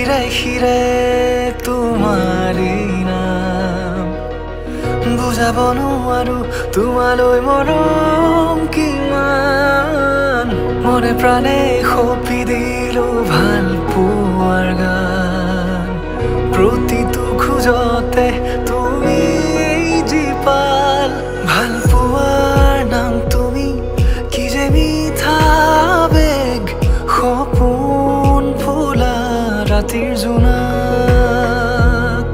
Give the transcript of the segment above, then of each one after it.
শিৰে শিৰে তোমাৰে নাম বুজাব নোৱাৰো তোমালৈ মৰম কিমান মনে প্ৰাণে সপি দিলো ভাল পোৱাৰ গান প্ৰতিটো খোজতে তুমি জীপাল ভাল পোৱাৰ নাম তুমি কি যে মিঠা বেগ সপোন ফুলা ৰাতিৰ জোনাক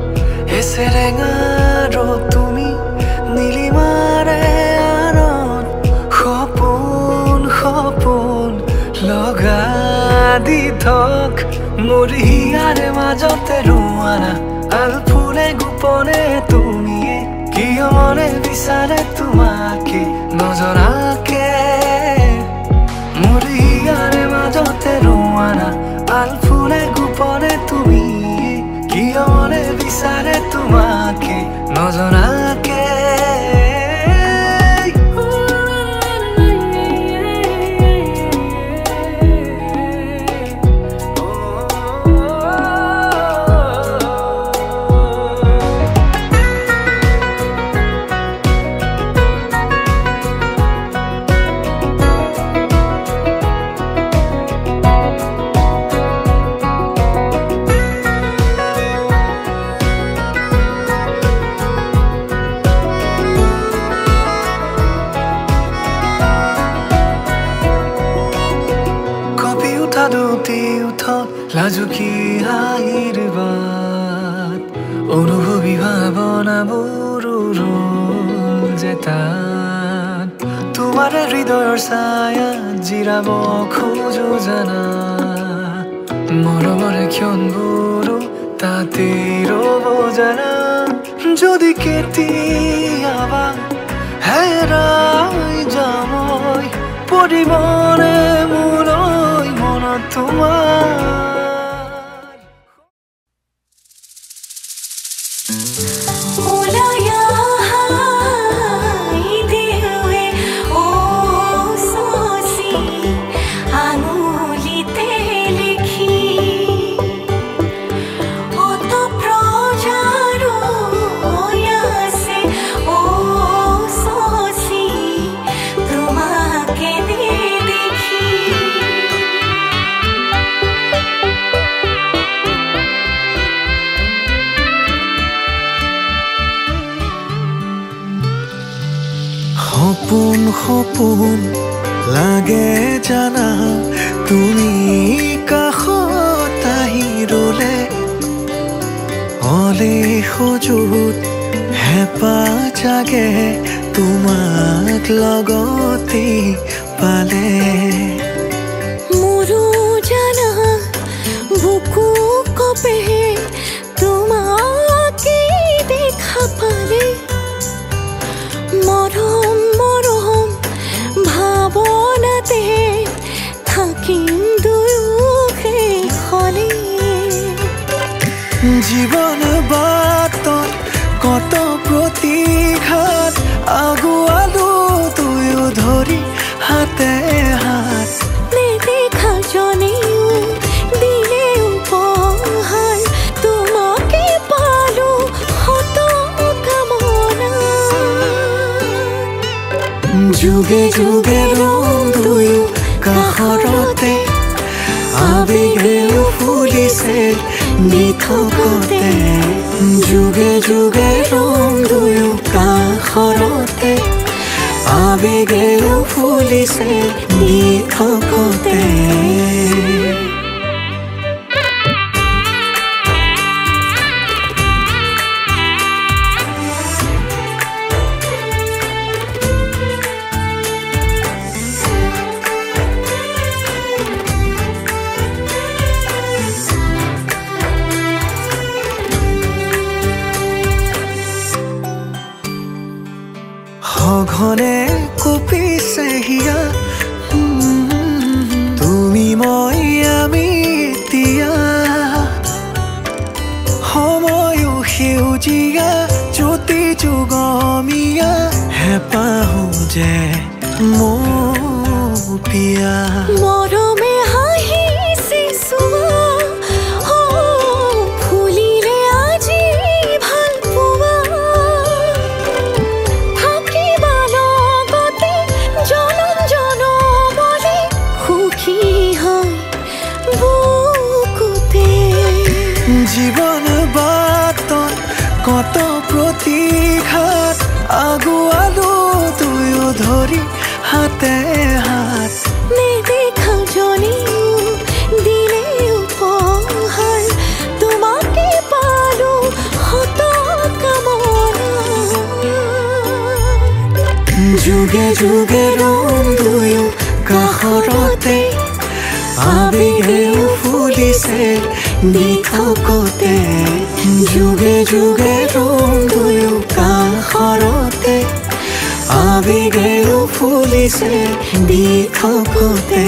এছেৰেঙা ৰ'দ তুমি নীলিমাৰে আনত সপোন সপোন লগা দি থক মোৰ হিয়াৰে মাজতে ৰোৱানা আল ফুলে গোপনে তুমিয়ে কিয় মনে বিচাৰে তোমাকে নজৰাকে মোৰ হিয়াৰে মাজতে ৰোৱানা আল ফুলে গোপনে তুমিয়ে কিয় মনে বিচাৰে তোমাকে নজৰাকে লাজুকি হাঁহিৰ বাট অনুভৱী ভাৱনাবোৰ যে তাত তোমাৰ হৃদয়ৰ ছায়াত জিৰাব খোজো জানা মৰমৰে ক্ষণবোৰো তাতে ৰ'ব জানা যদি কেতিয়াবা হেৰাই যামই পৰিবনে মোলৈ মনত তোমাৰ সপোন সপোন লাগে জানা তুমি কাষত আহি ৰলে অলে সজুত হেঁপাহ জাগে তোমাক লগতে পালে মোৰো জানা বুকু কপে তোমাকে দেখা পালে মৰম মৰম ভাৱনাতে থাকিম দুয়োকে খলে জীৱন বাটত কত প্ৰতিঘাত আগুৱালো তুয়ো ধৰি হাতে হাত নেদেখা জনেও দিলে উপহাৰ তোমাকে পালো শত কামনা যুগে যুগে ৰং দুয়ো কাষৰতে আবেগে ফুলিছে নিথকতে যুগে যুগে ৰং দুয়ো কাষৰতে আবেগে ফুলিছে নিথকতে সঘনে কপিছে হিয়া তুমি মই আমি এতিয়া সময়ো সেউজীয়া জ্যোতি যুগমীয়া হেঁপাহো যে মোৰ পিয়া মৰমে হাঁহিছে চোৱা জীৱন বাটত কত প্ৰতিঘাত আগুৱালো দুয়ো ধৰি হাতে হাত নেদেখা জনিও দিলে উপহাৰ তোমাকে পালো হত কামনা যুগে যুগে ৰম দুয়ো কাষৰতে আবেগেও ফুলিছে দি থাকোতে যুগে যুগে ৰম দুয়ো কাষৰতে আবেগেও ফুলিছে দি থাকোতে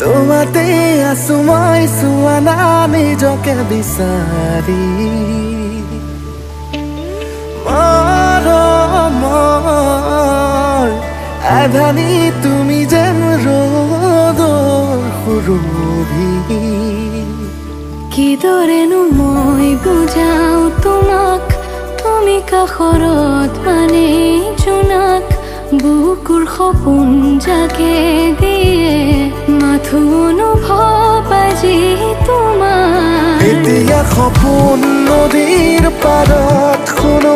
তোমাতে আছো মই চোৱা না নিজকে বিচাৰি মৰমৰ আধানি তুমি যেন ৰ'দৰ সুৰভি কিদৰেনো মই বুজাও তোমাক তুমি কাষৰত মানে জোনাক বুকুৰ সপোন জাগে দিয়ে মাথো অনুভৱ আজি তোমাৰ এতিয়া সপোন নদীৰ পাৰত শুনো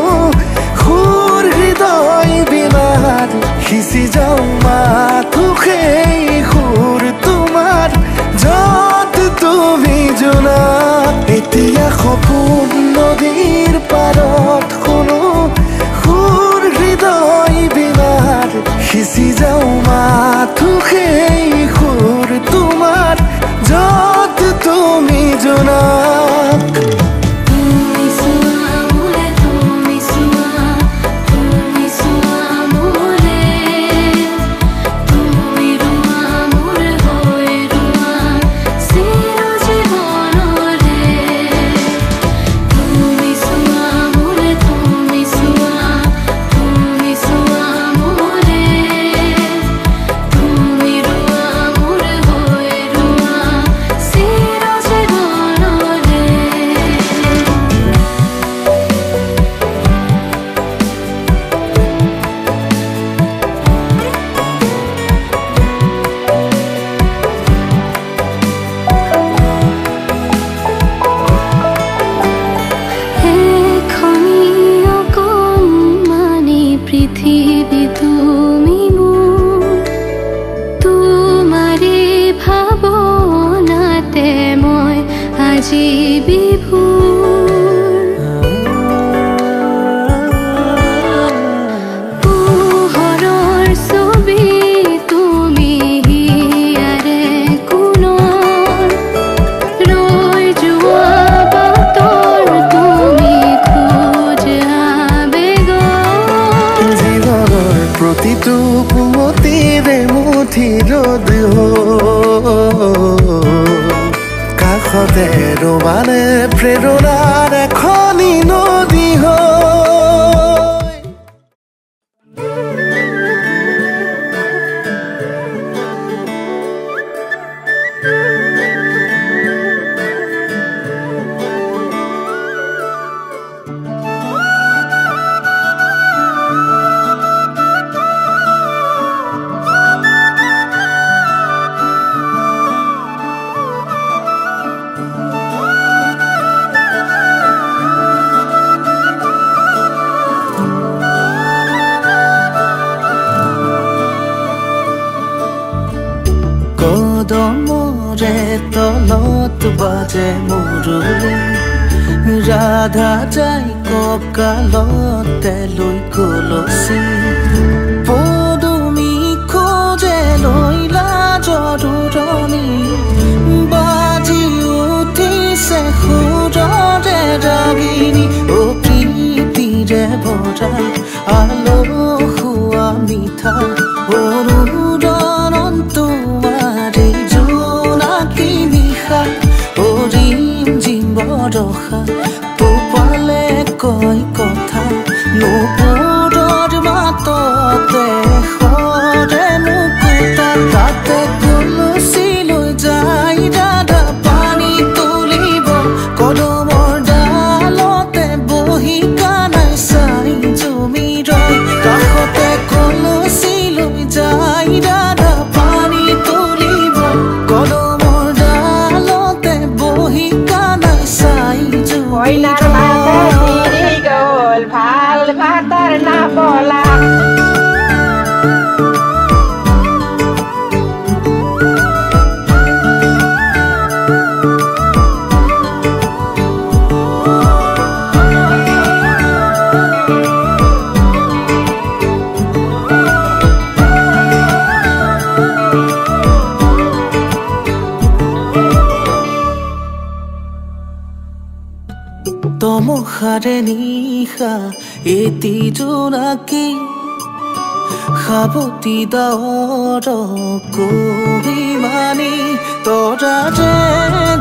সুৰ হৃদয় বিমাত সিঁচি যাওঁ মাথো সেই সুৰ তোমাৰ য'ত তুমি জোনাক এতিয়া সপোন নদীৰ পাৰত শুনো সুৰ হৃদয় বিমাত সিঁচি যাওঁ মাথো সেই সুৰ তোমাৰ য'ত তুমি জোনাক কাষতে ৰবানে প্ৰেৰণাৰ এখনি নদী হয় বাজে মুৰুলি ৰাধা যাই কঁকালতে লৈ কলচি পদুমি খোজে লৈ লাজৰুৰণি বাজি উঠিছে সুৰৰে ৰাগিনী অ প্ৰীতিৰে ভৰা আলসুৱা মিঠা অৰুণন তোমাৰে জোনাকী নিশা অৰিম জিম বৰষা পোপালে কয় কথা নুপুৰৰ মাততে সৰে নুকুতা তাতে কলচি লৈ যাই ৰাধা পানী তুলিব কদমৰ ডালতে বহি কানাই চাই জমি ৰয় কাষতে কলচি লৈ যাই ৰাধা পানী তুলিব কদমৰ ডালতে বহি কানাই চাই জমি গল ভাল ভাতাৰ না বলা তমসাৰে নিশা এটি জোনাকী সাৱতি ডাৱৰ কহিমানি তৰাৰে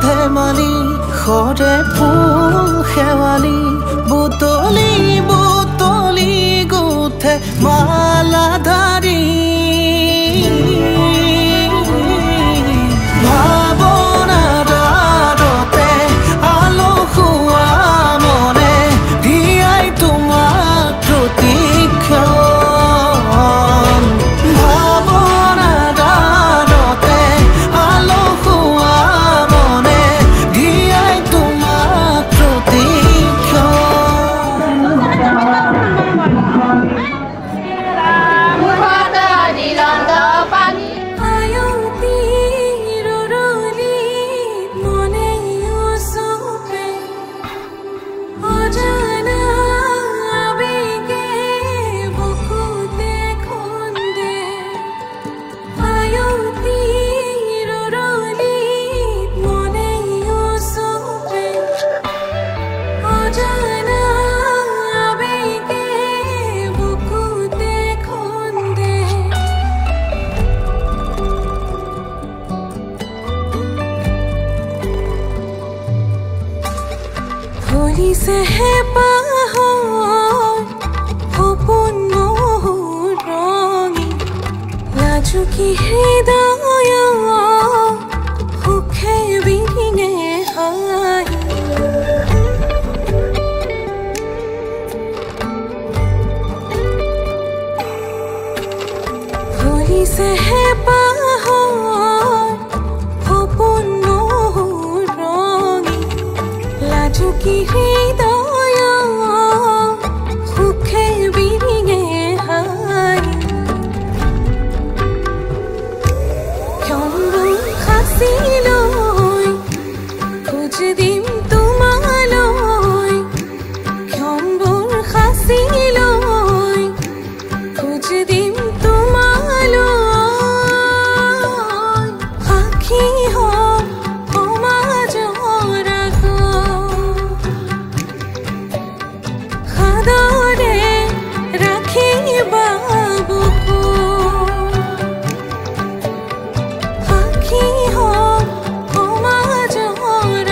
ধেমালি সৰে ফুল শেৱালি বুটলি বুটলি গুঠে মালাধাৰী কি হৃদয় সুখে বিৰিঙে হাঁহি ভৰিছে পাহৰ সপোন ৰঙি লাজু কি হৃদয় সুখে বিৰিঙে হাঁহি খোজ দিম তোমালৈ ক্ষণবোৰ সাঁচি লৈ খোজ দিম তোমালৈ সাক্ষী হম সমাজৰ সাদৰে ৰাখিবা বুকু সাক্ষী হম সমাজৰ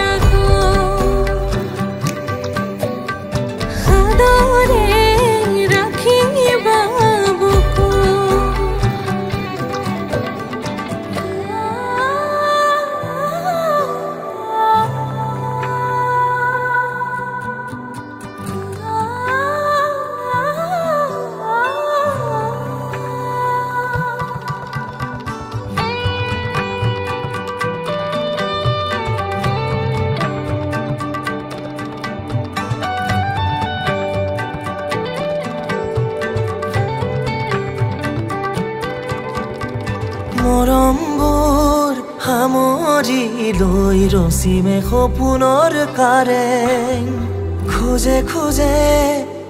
ৰচিমে সপোনৰ কাৰেং খোজে খোজে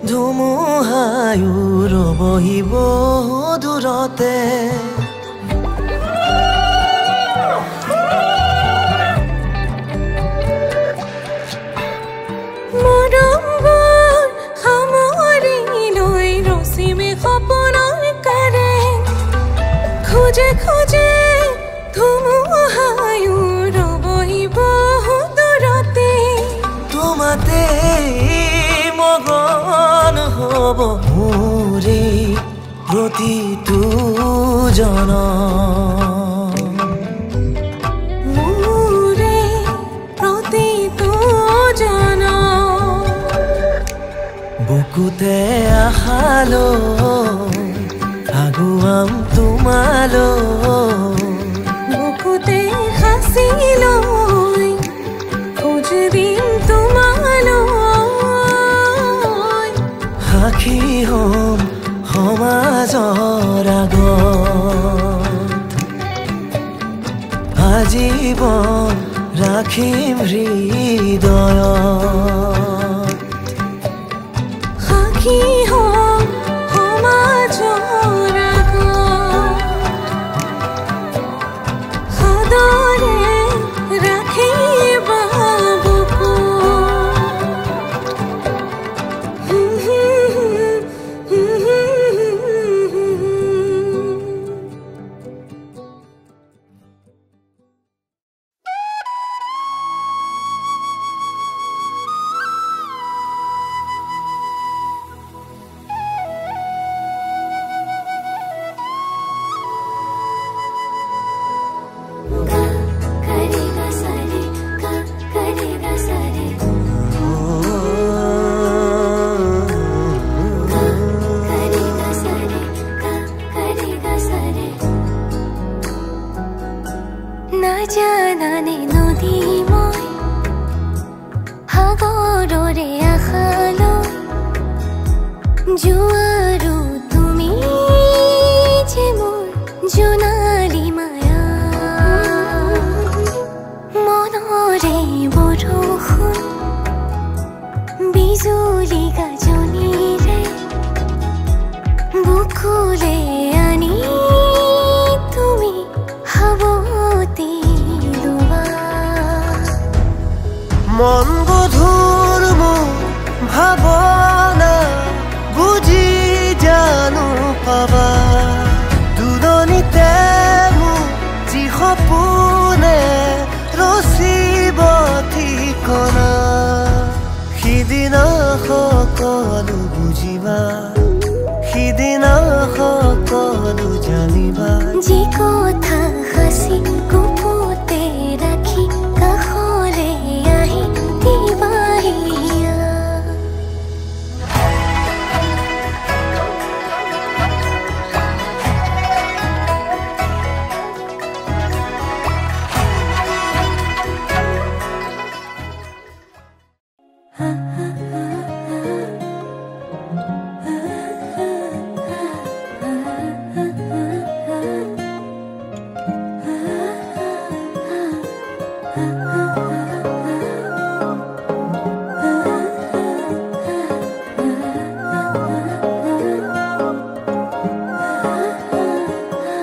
ধুমুহায়ো ৰবহিব দূৰতে মৰমবোৰ সামৰি লৈ ৰচিমে সপোনৰ কাৰেং খোজে খোজে ধুমুহায়ো ৰবহিব দূৰতে তোমাতে মগন হ'ব মোৰে প্ৰতিটো জনম মোৰে প্ৰতিটো জনম বুকুতে আশালৈ আগুৱাম তোমালৈ বুকুতে সাঁচি লৈ খোজ দিম তোমালৈ সাক্ষী হ'ম সমাজৰ আগত আজীৱন ৰাখিম হৃদয়ত সাক্ষী হ'ম সমাজৰ আগত সদৰে ৰাখিবা নাজানানে নদী মই সাগৰৰে আশালৈ জোৱাৰো তুমি যে মোৰ জোনালী মায়া মনৰে বৰষুণ বিজুলী গাজনিৰে বুকুলে আনি তুমি হাবতি মন গধুৰ মোৰ ভাৱনা বুজি জানো পাবা দুৰণিতে মোৰ যি সপোনে ৰচিব ঠিকনা সিদিনা সকলো বুজিবা সিদিনা সকলো জানিবা যি কথা হাসি গুপুতে ৰাখি কাষলে আহি দিবাহিয়া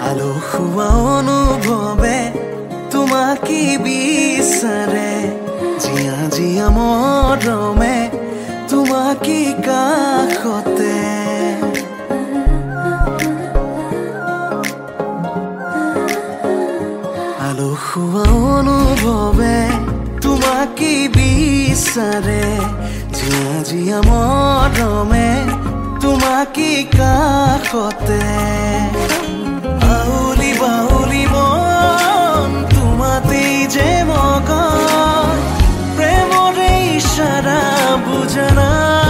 আলসুৱা অনুভৱে তোমাকে বিচাৰে জিয়া জিয়া মৰমে তোমাকে কাষতে আলসুৱা অনুভৱে তোমাকে বিচাৰে জিয়া জিয়া মৰমে তোমাকে কাষতে বাউলি বাউলি মন তোমাতেই যে মগন প্ৰেমৰে ইশাৰা বুজানাচোন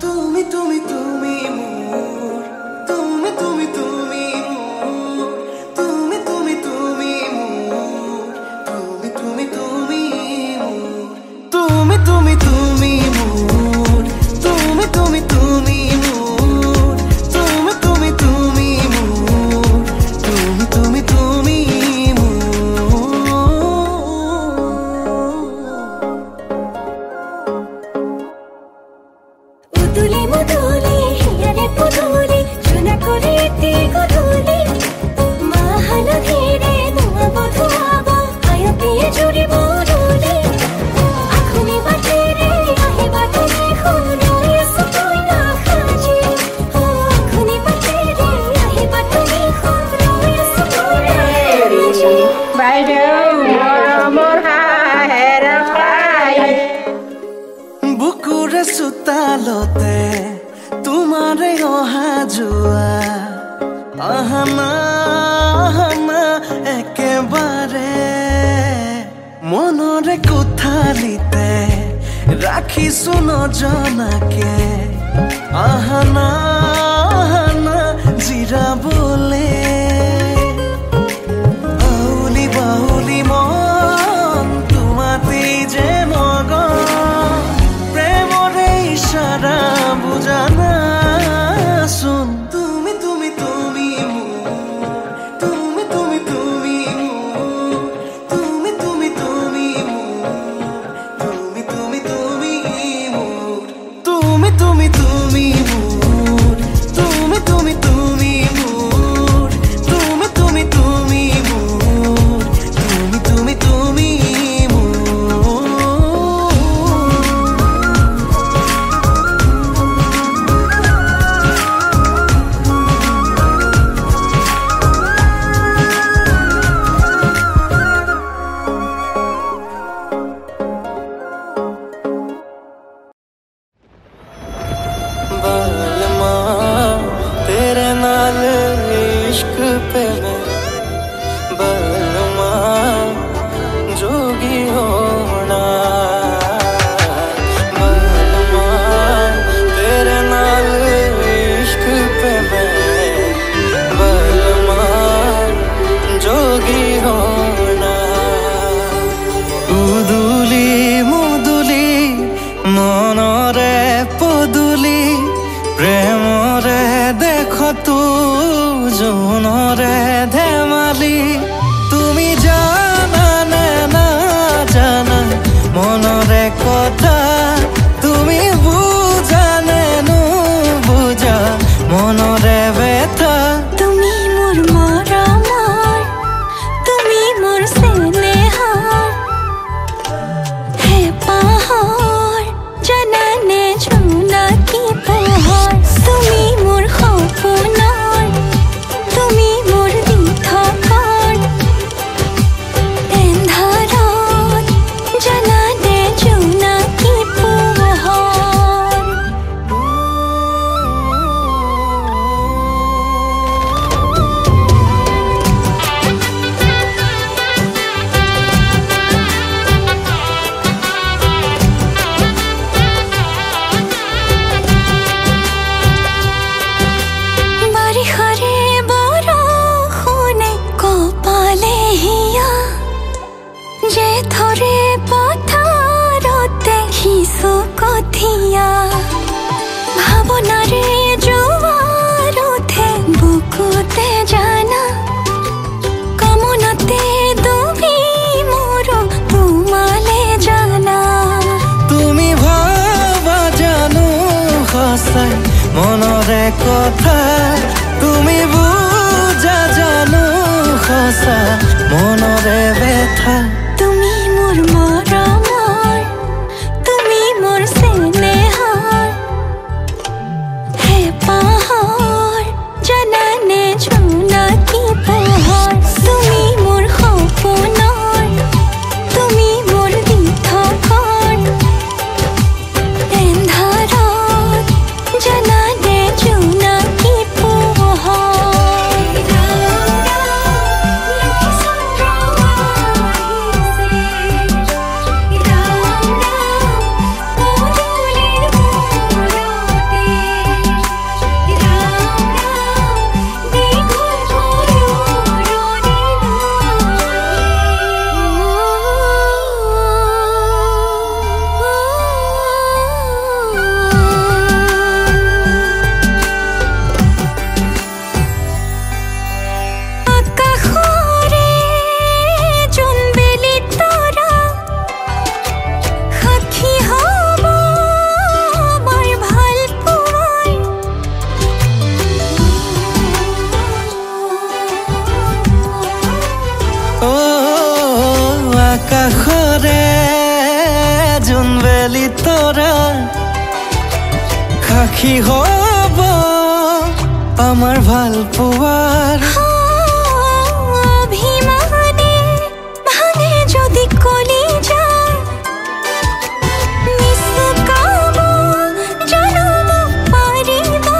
তুমি তুমি তুমি মোৰ তুমি তুমি তুমি মোৰ তুমি তুমি তুমি মোৰ তুমি তুমি তুমি মোৰ তুমি তুমি তুমি মোৰ তুমি তুমি তুমি মোৰ তুমি তুমি তুমি মোৰ তুমি তুমি তুমি মোৰ কোঠালিতে ৰাখিছো নজনাকে আহানা আহানা জিৰাবলে আউলি বাউলি মন তোমাতে যে মগন প্ৰেমৰে ইশাৰা বুজানা চোন তুমি তুমি তুমি মোৰ তুমি তুমি তুমি মোৰ তুমি তুমি তুমি মোৰ তুমি তুমি তুমি মোৰ তুমি তুমি তুমি মোৰ তুমি তুমি তুমি মোৰ তুমি তুমি তুমি মোৰ তুমি তুমি তুমি মনৰে কথা তুমি বুজা জানো সঁচা মনৰে ব্যথা তুমি মোৰ মৰমৰ তুমি মোৰ স্নেহৰ হেঁপাহৰ জানানে জোনাকী পোহৰ তুমি মোৰ সপোনৰ তুমি মোৰ দিঠকৰ এন্ধাৰত জানানে জোনাকী পোহৰ সাক্ষী হব আমাৰ ভাল পোৱাৰ অভিমানে ভাঙে যদি কলি যায় নিচুকাব জানব পাৰিবা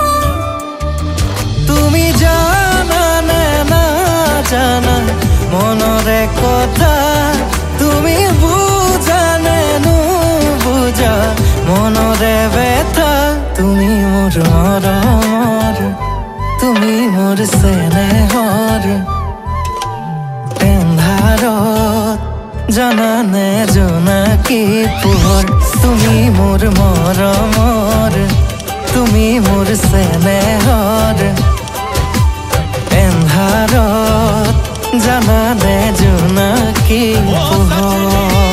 তুমি জানা নে নাজানা মনৰে কথা তুমি বুজা জানানে জোনাকী পোহৰ তুমি মোৰ মৰমৰ তুমি মোৰ চেনেহৰ এন্ধাৰত জানানে জোনাকী পোহৰ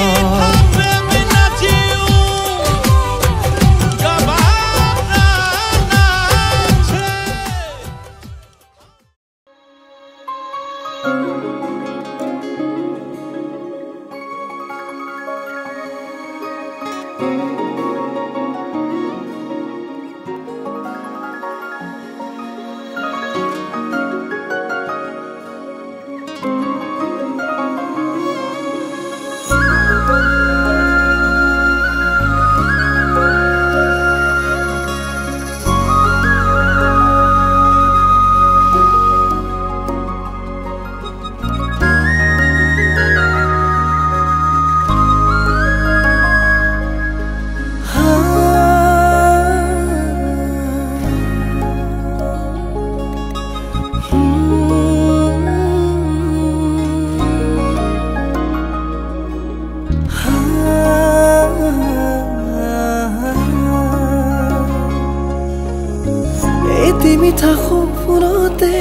মিঠা সপোনতে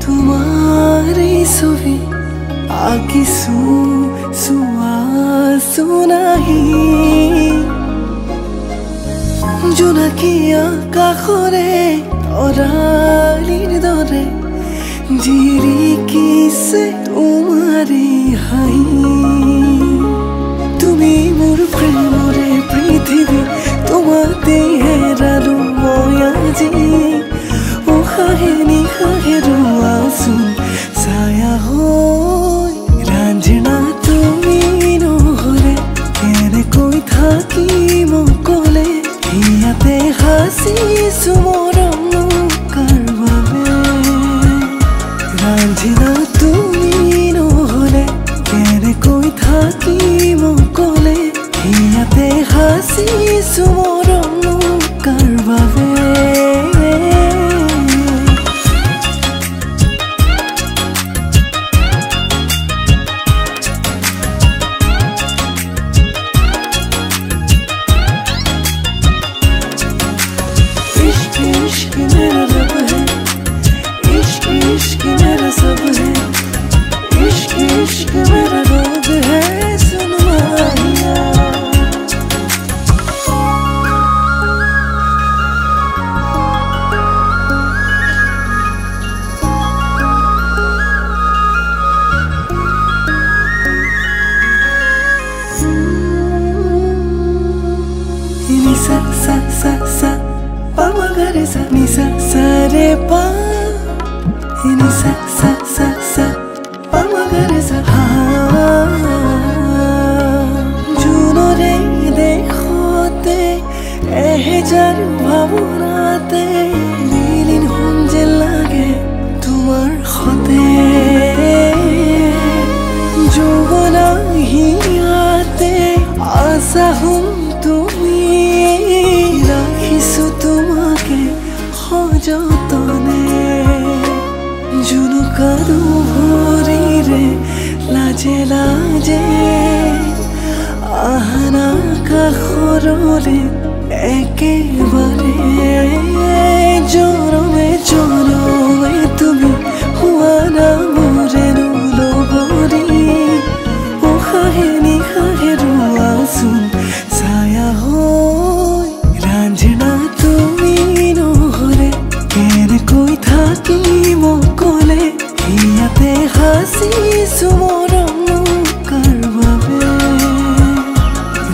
তোমাৰ ছবি আঁকিছো চোৱাছো নাহি জোনাকী আকাশৰে তৰালিৰ দৰে জিৰিকিছে তোমাৰে হাঁহি তুমি মোৰ প্ৰেমৰে পৃথিৱী তোমাতে হেৰালো মই আজি উশাহে নিশাহে ৰোৱাচোন ছায়া হৈ ৰাঞ্জনা তুমি নহ'লে কেনেকৈ থাকিম অকলে ইয়াতে সাঁচিছো মৰম কাৰ বাবে ৰাঞ্জনা তুমি নহ'লে কেনেকৈ থাকিম অকলে ইয়াতে সাঁচিছো মৰম কাৰ বাবে জুনৰে দেখোতে এহেজাৰ ভাৱনাতে বিলীন হম যে লাগে তোমাৰ সতে যৌৱনা হিয়াতে আশা হম তুমি ৰাখিছো তোমাকে সযতনে জুনুকাৰো ভৰিৰে লাজে লাজে আহানা কাষৰলে একেবাৰে জনমে জনমে তুমি হোৱা না মোৰে লগৰী উশাহে নিশাহে ৰোৱাচোন ছায়া হৈ ৰাঞ্জনা তুমি নহ'লে কেনেকৈ থাকিম অকলে ইয়াতে সাঁচিছো মৰম কাৰ বাবে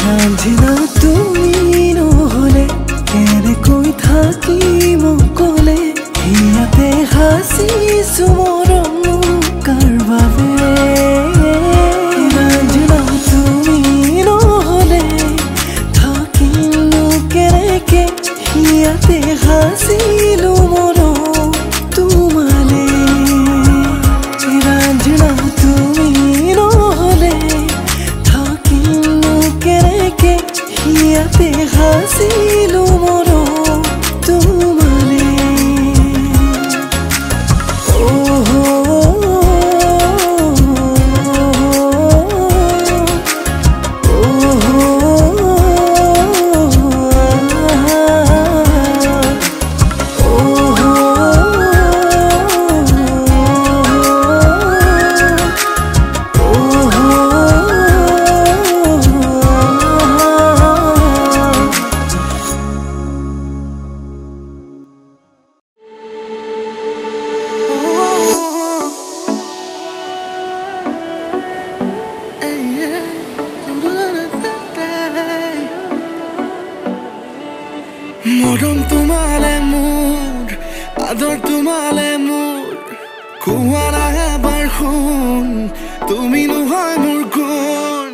ৰাঞ্জনা তুমি নহ'লে কেনেকৈ থাকিম অকলে ইয়াতে সাঁচিছো মৰম কাৰ বাবে ৰাঞ্জনা তুমি নহ'লে থাকিমনো কেনেকে ইয়াতে সাঁচিলো মৰম তোমালে ৰাঞ্জনা তুমি নহ'লে থাকিমনো কেনেকে ইয়াতে সাঁচিলো মৰম তোমালে মৰম তোমালে মোৰ আদৰ তোমালে মোৰ কোৱাৰা এবাৰ শুন তুমি নহয় মোৰ গুণ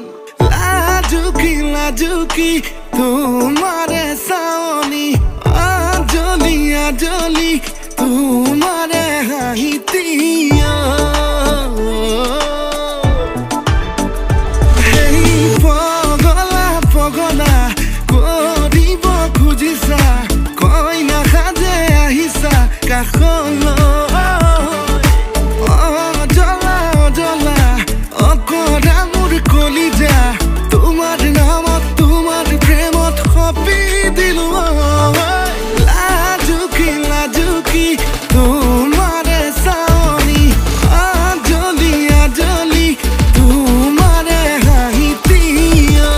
লাজুকি তোমাৰে চাৱনি আজলি আজলি তোমাৰে হাঁহিতিয়া পগলা কৰিব খুজিছা কইনা সাজে আহিছা কাষলৈ জ্বলা জ্বলা অকৰা মোৰ কলিজা তোমাৰ নামত তোমাৰ প্ৰেমত সপি দিলো লাজুকি তোমাৰে চাৱনি আজলি আজলি তোমাৰে হাঁহিতিয়া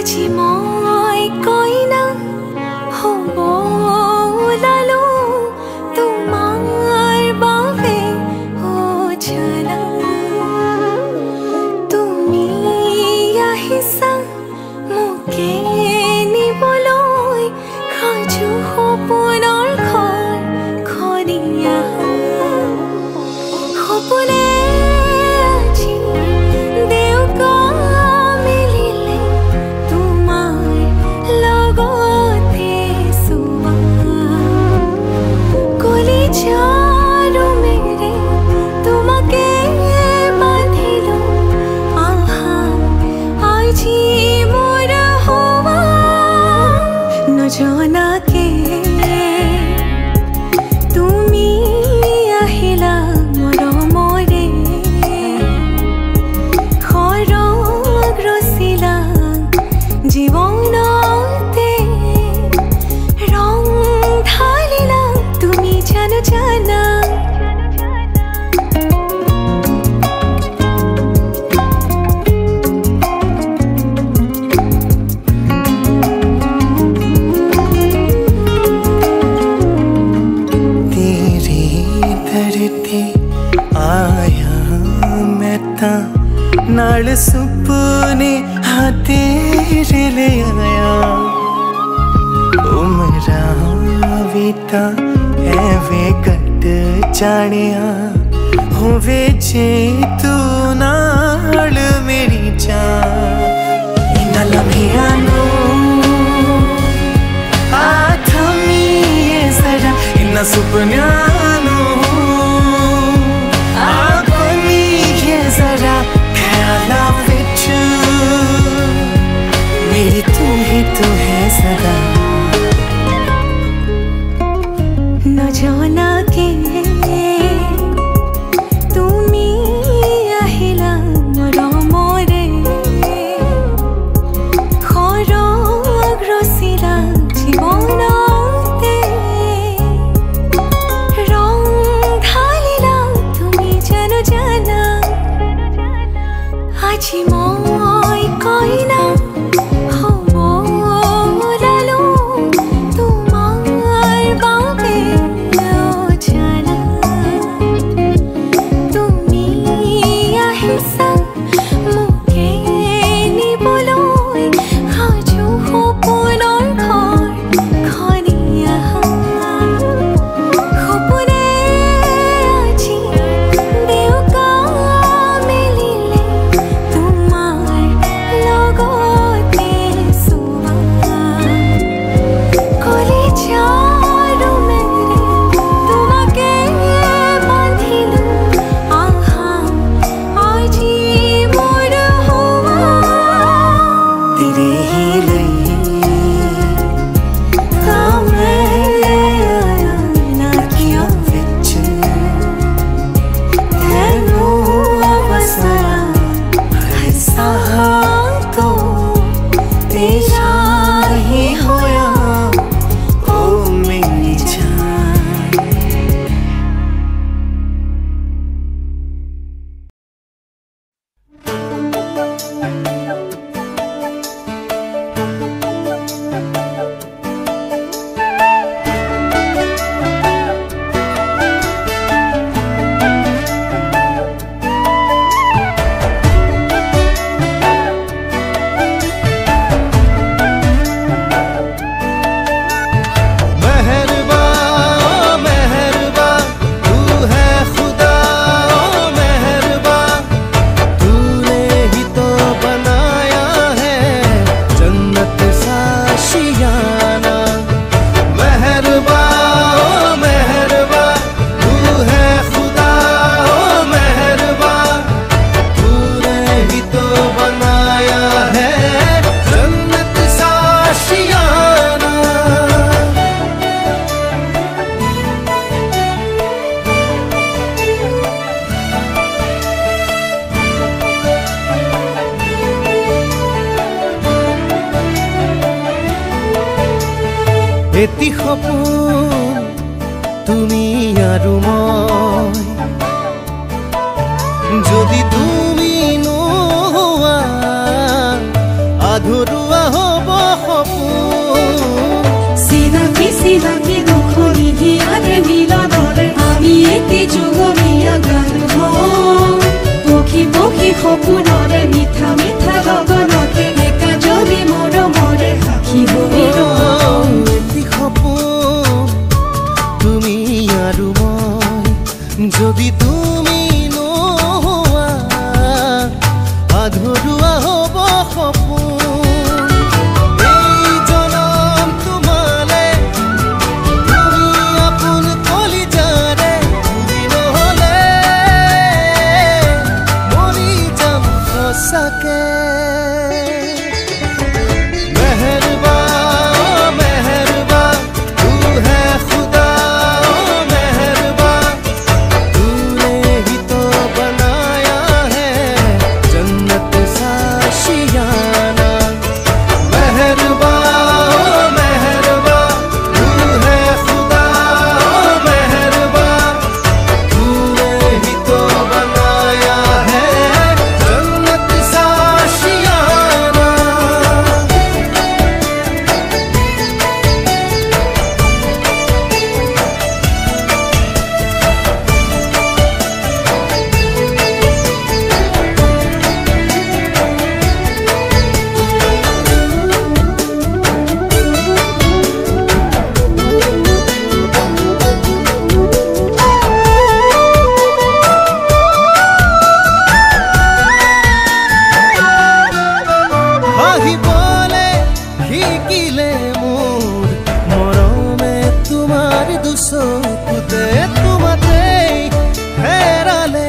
আজি মই কইনা হ'ব ওলালো তোমাৰ বাবে ও জানা তুমি আহিছা মোকে নিবলৈ সাজু সপোনৰ ঘৰ খনিয়া সপোনে আজি দেউকা মিলিলে তোমাৰ লগতে চুৱা কলিজাৰো মেৰে তোমাকে বান্ধিলো আহা আজি মোৰ হোৱা নজনাকে তুমি আহিলা মৰমৰে খৰগ ৰচিলা জীৱনতে ৰং ঢালিলা তুমি জানো জানা तेरे दर ते आया मैं ता नाल सुपने हाँ तेरे ले आया उमरा बीता एवे कट जानिया होवे जे तू नाल मेरी जान इन्ना लम्हिया नो जरा इन्ना सुपन्यानो आगोनी ये जरा ख्याला विच मेरी तू ही तो है सदा নজনাকে তুমি আহিলা মৰমৰে খৰগ ৰচিলা জীৱনতে ৰং ঢালিলা তুমি জানো জানা আজি মই কইনা হ'ব ওলালো তোমাৰ বাবে ও জানা তুমি আহিছা মোকে নিবলৈ সাজু সপোনৰ ঘৰ খনিয়া সপোনে আজি দেউকা মিলিলে তোমাৰ লগতে চুৱা কলিজাৰো মেৰে তোমাকে বান্ধিলো আহা আজি মোৰ হোৱা तेरे ही लिए नाकियों विच तेनू बसरा ऐसा तो तेरा ही होया ओ मेरी जान मेहरबा मेहरबा तू है खुदा ओ मेहरबा तूने ही तो बनाया है जन्नत सा शियाना मेहरबा ओ मेहरबा तू है खुदा ओ मेहरबा तूने ही तो बनाया है जन्नत सा शियाना এটি সপোন তুমি আৰু মই যদি তুমি নোহোৱা আধৰুৱা পক্ষী সপোনৰে মিঠা মিঠা গগনতে একা যদি মৰমৰে সাক্ষী হৈ ৰওঁ এটি সপোন তুমি আৰু মই যদি তুমি নোহোৱা আধৰুৱা হ'ব সপোন এই জনম তোমালে তুমি আপোন কলিজাৰে তুমি নহ'লে মৰি যাম সঁচাকে শিকিলে মোৰ মৰমে তোমাৰ দুচকুতে তোমাতেই হেৰালে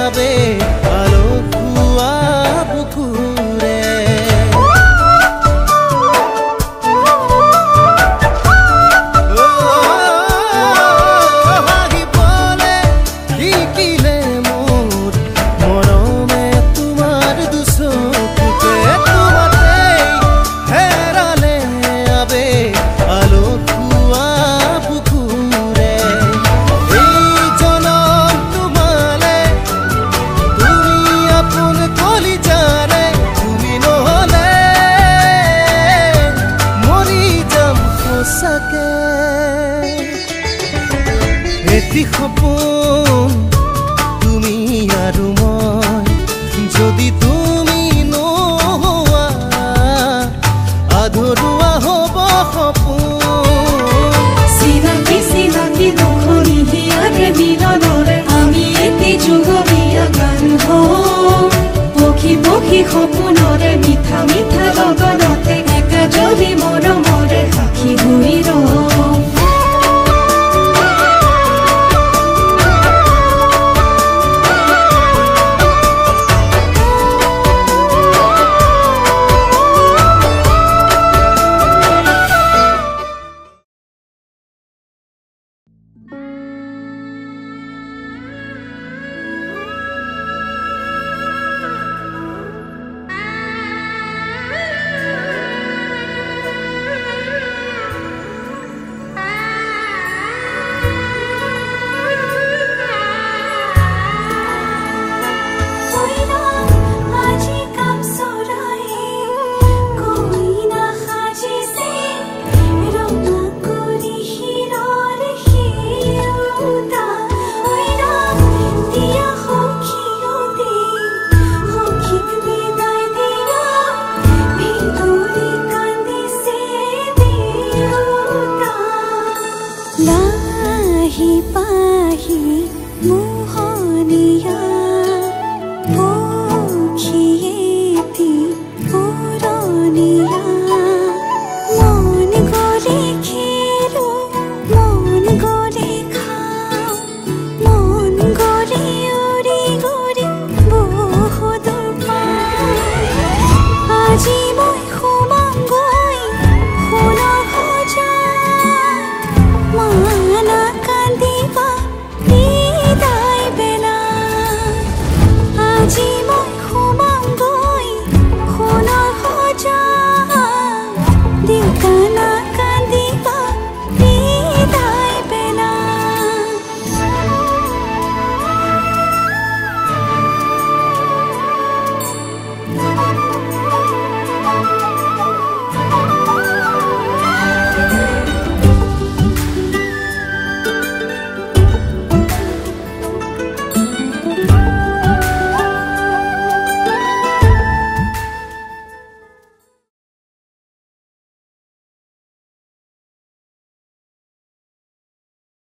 আবেগ আলসুৱা বুকুৰে হাঁহিবলে শিকিলে মোৰ মৰমে তোমাৰ দুচকুতে এটি সপোন তুমি আৰু মই যদি তুমি নোহোৱা আধৰুৱা হ'ব সপোন চিনাকি চিনাকি দুখনি হিয়াৰে মিলনৰে আমি এটি যুগমীয়া গান হওঁ পক্ষী পক্ষী সপোনৰে মিঠা মিঠা গগনতে একা যদি মৰম